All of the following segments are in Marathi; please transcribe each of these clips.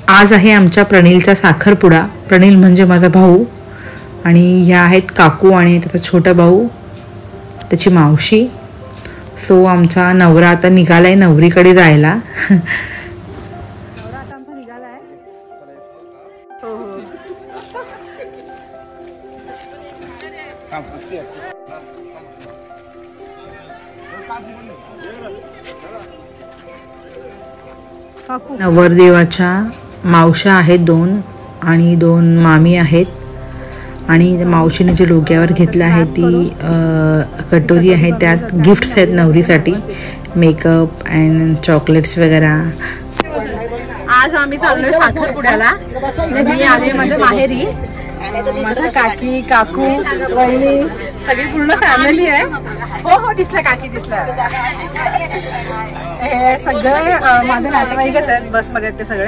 आज आहे आमच्या प्रणीलचा साखरपुडा। प्रणील म्हणजे माझा भाऊ आणि ह्या आहेत काकू आणि त्याचा छोटा भाऊ, त्याची मावशी। सो आमचा नवरा आता निघालाय नवरीकडे जायला। नवरा आता आमचा निघालाय। हो हो नवरदेवाच्या मावशा आहेत 2 आणि 2 मामी आहेत आणि मावशीने जे डोक्यावर घेतलं आहे ती कटोरी आहे, त्यात गिफ्ट्स आहेत नवरीसाठी, मेकअप अँड चॉकलेट्स वगैरे। आज आम्ही चाललोय साखरपुड्याला। मी आले माझ्या माहेरी, माझ्या काकी काकू वहिनी सगळी पूर्ण फॅमिली आहे। हो हो दिसलं काकी दिसलं। हे सगळे माझे नातेवाईकच आहेत, बसमध्ये ते सगळे।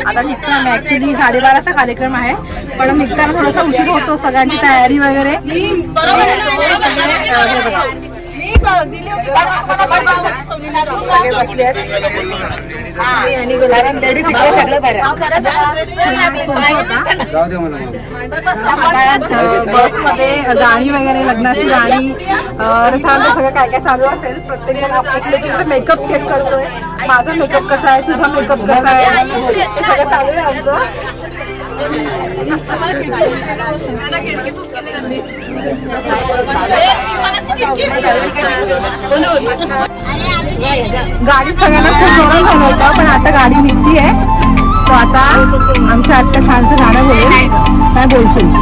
आता निघताना ऍक्च्युली 12:30चा कार्यक्रम आहे, पण निघताना थोडासा उशीर होतो, सगळ्यांची तयारी वगैरे। बस मध्ये गाणी वगैरे, लग्नाची गाणी, सगळं काय काय चालू असेल। प्रत्येक जण आपल्या मेकअप चेक करतोय, माझा मेकअप कसा आहे, तुझा मेकअप कसा आहे, हे सगळं चालू आहे आमचं। गाडी सगळ्यांना खूप जोरात झालं होतं, पण आता गाडी निघती आहे। तो आता आमच्या आत्ता छानसं गाणं बोलेल, काय बोलशील?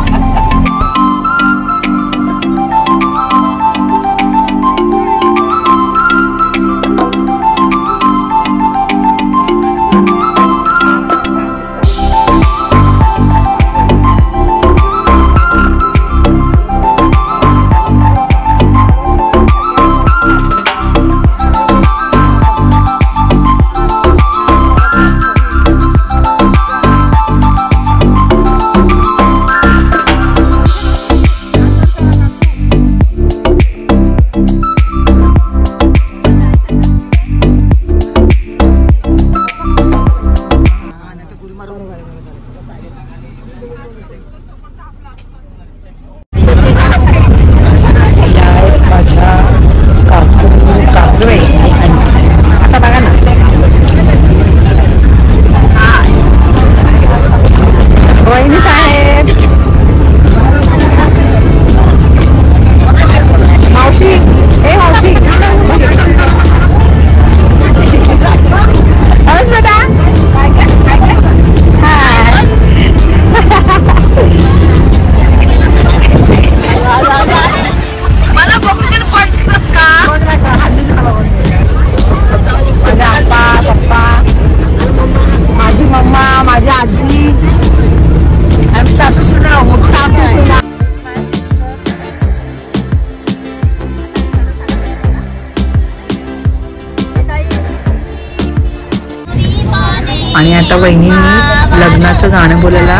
आणि आता वहिनींनी लग्नाचं गाणं बोलायला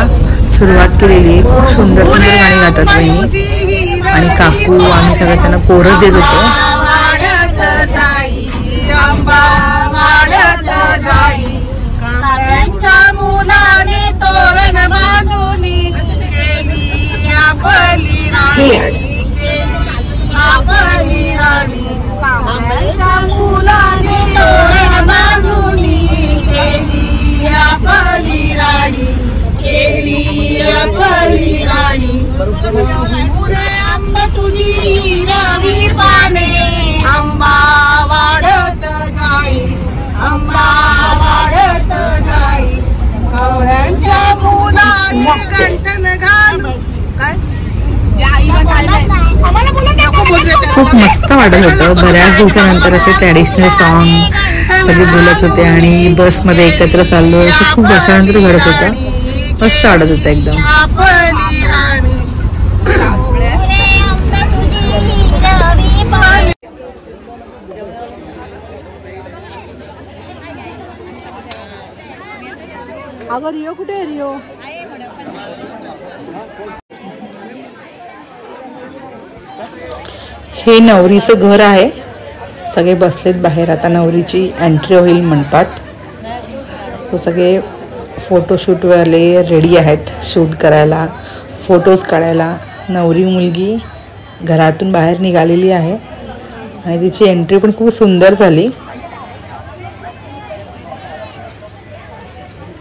सुरुवात केलेली आहे। खूप सुंदर सुंदर गाणी गातात वहिनी आणि काकू, आम्ही सगळे त्यांना कोरस देत होतो। आंबा तुझी रवी पाने, आंबा वाढत जाई, आंबा वाढत जाई, कवळ्यांच्या मुलाने गंठन घालू। काय खूप मस्त वाटत होतं। बऱ्याच दिवसानंतर असे ट्रॅडिशनल सॉन्ग सगळे बोलत होते आणि बसमध्ये एकत्र चाललो, असं खूप वर्षानंतर घडत होतं। मस्त वाटत होतं एकदम। अगं रिओ कुठे आहे? रिओ हे नवरीचं घर आहे, सगळे बसलेत बाहेर। आता नवरीची एंट्री होईल म्हणतात, तो सगळे फोटोशूटवाले रेडी आहेत शूट करायला, फोटोज काढायला. नवरी मुलगी घरातून बाहेर निघालेली आहे आणि तिची एंट्री पण खूप सुंदर झाली.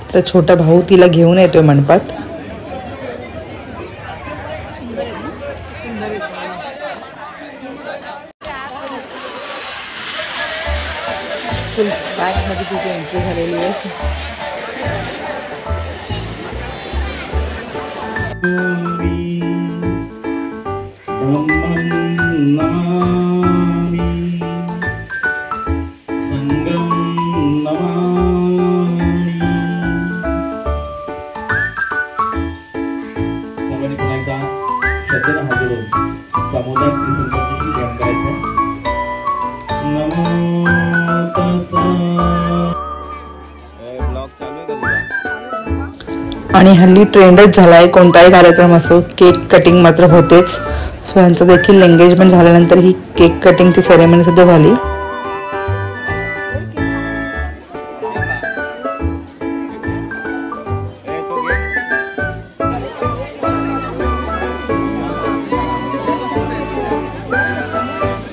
तिचा छोटा भाऊ तिला घेऊन येतोय मंडपात. फुल बॅगमध्ये तिची एंट्री झालेली आहे. आणि हल्ली ट्रेंडच झाला आहे, कोणताही कार्यक्रम असो केक कटिंग मात्र होतेच. सो यांचं देखील एंगेजमेंट झाल्यानंतर ही केक कटिंगची सेरेमनी सुद्धा झाली.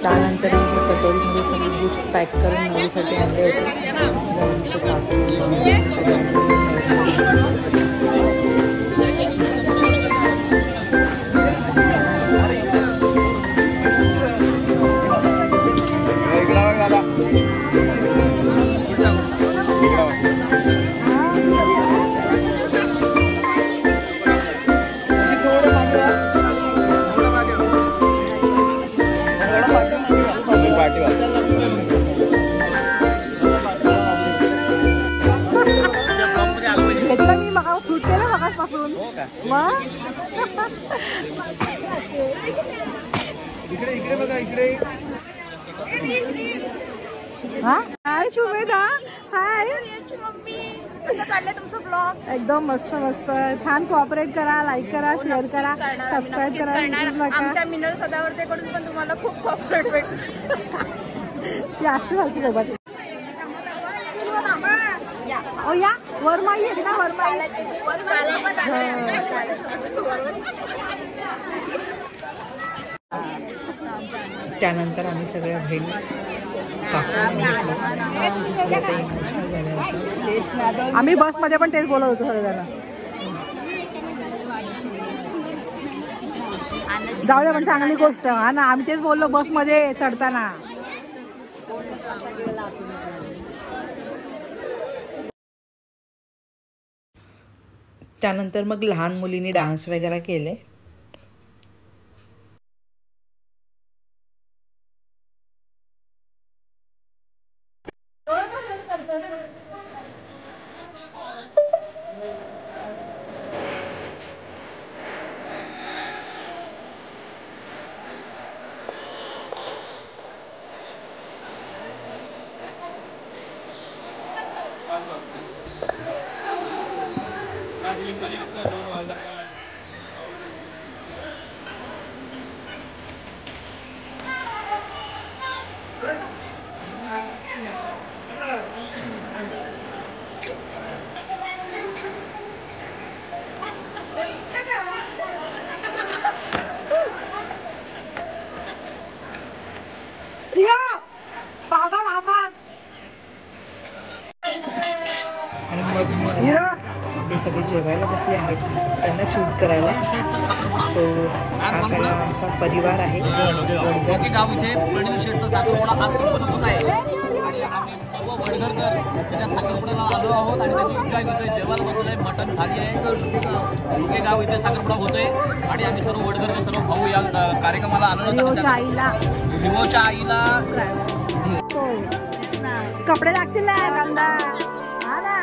त्यानंतर कटोरीमध्ये सगळे गिफ्ट्स पॅक करून नवरीसाठी आणले होते. हाय शुभेदा. हाय मम्मी, कसं चाललंय तुमचं ब्लॉग? एकदम मस्त मस्त. छान कोऑपरेट करा, लाईक करा, शेअर करा, सबस्क्राईब करा. आमच्या मिनल सदावर्तेकडून पण तुम्हाला खूप कोऑपरेट भेटतो. जास्त झालती सोबत. ओ या वरमाई आहे ना, वरमाई. त्यानंतर आम्ही सगळ्या बहिणी आम्ही बसमध्ये पण तेच बोलत होतो सगळ्यांना. जाऊ द्या पण चांगली गोष्ट. हा ना, आम्ही तेच बोललो बसमध्ये चढताना. त्यानंतर मग लहान मुलींनी डान्स वगैरे केले. आणि मग ते सगळे जेवायला बसले आहेत त्यांना शूट करायला. सो हा सगळा आमचा परिवार आहे. गाव इथे प्रवीण शेठचा साखरपुडा आज संपन्न होत आहे आणि आम्ही सर्व वडघरकर त्याच्या साखरपुड्याला आलो आहोत आणि त्याची एन्जॉय घेतोय. जेवायला बसलोय, मटण थाळी आहे. गाव इथे साखरपुडा होतोय आणि आम्ही सर्व वडघरकर सर्व भाऊ या कार्यक्रमाला आलो होतो. लिवोच्या आईला कपडे लागतील ना, कांदा. हा ना,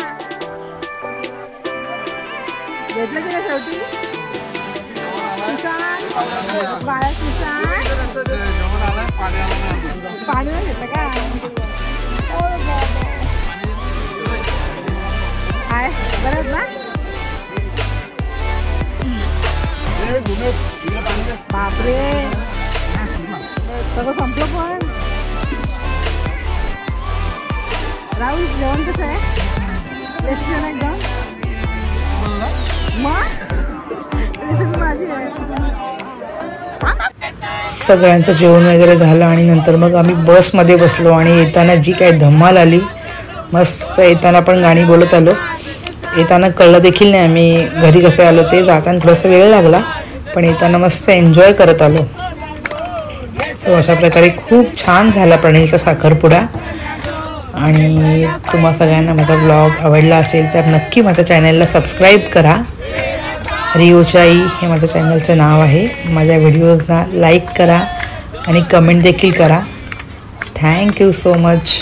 घेतलं की शेवटी बाळा पाणी घेतलं का? आहे बरं ना. बापरे, सगळं संपलं. पण राहुल जेवण कसं आहे? रेस्टॉरंट एकदम सगळ्यांचं जेवण वगैरे झालं आणि नंतर मग आम्ही बसमध्ये बसलो आणि येताना जी काय धमाल आली, मस्त येताना पण गाणी बोलत आलो. येताना कळलं देखील नाही आम्ही घरी कसे आलो ते. जाताना थोडासा वेळ लागला पण येताना मस्त एन्जॉय करत आलो. सो अशा प्रकारे खूप छान झाला प्रणीलचा साखरपुडा. आणि तुम्हा सगळ्यांना माझा ब्लॉग आवडला असेल तर नक्की माझ्या चॅनलला सबस्क्राईब करा. रिओचाई हे माझ्या चॅनलचं नाव आहे. माझ्या व्हिडिओजना लाईक करा आणि कमेंट देखील करा. Thank you so much.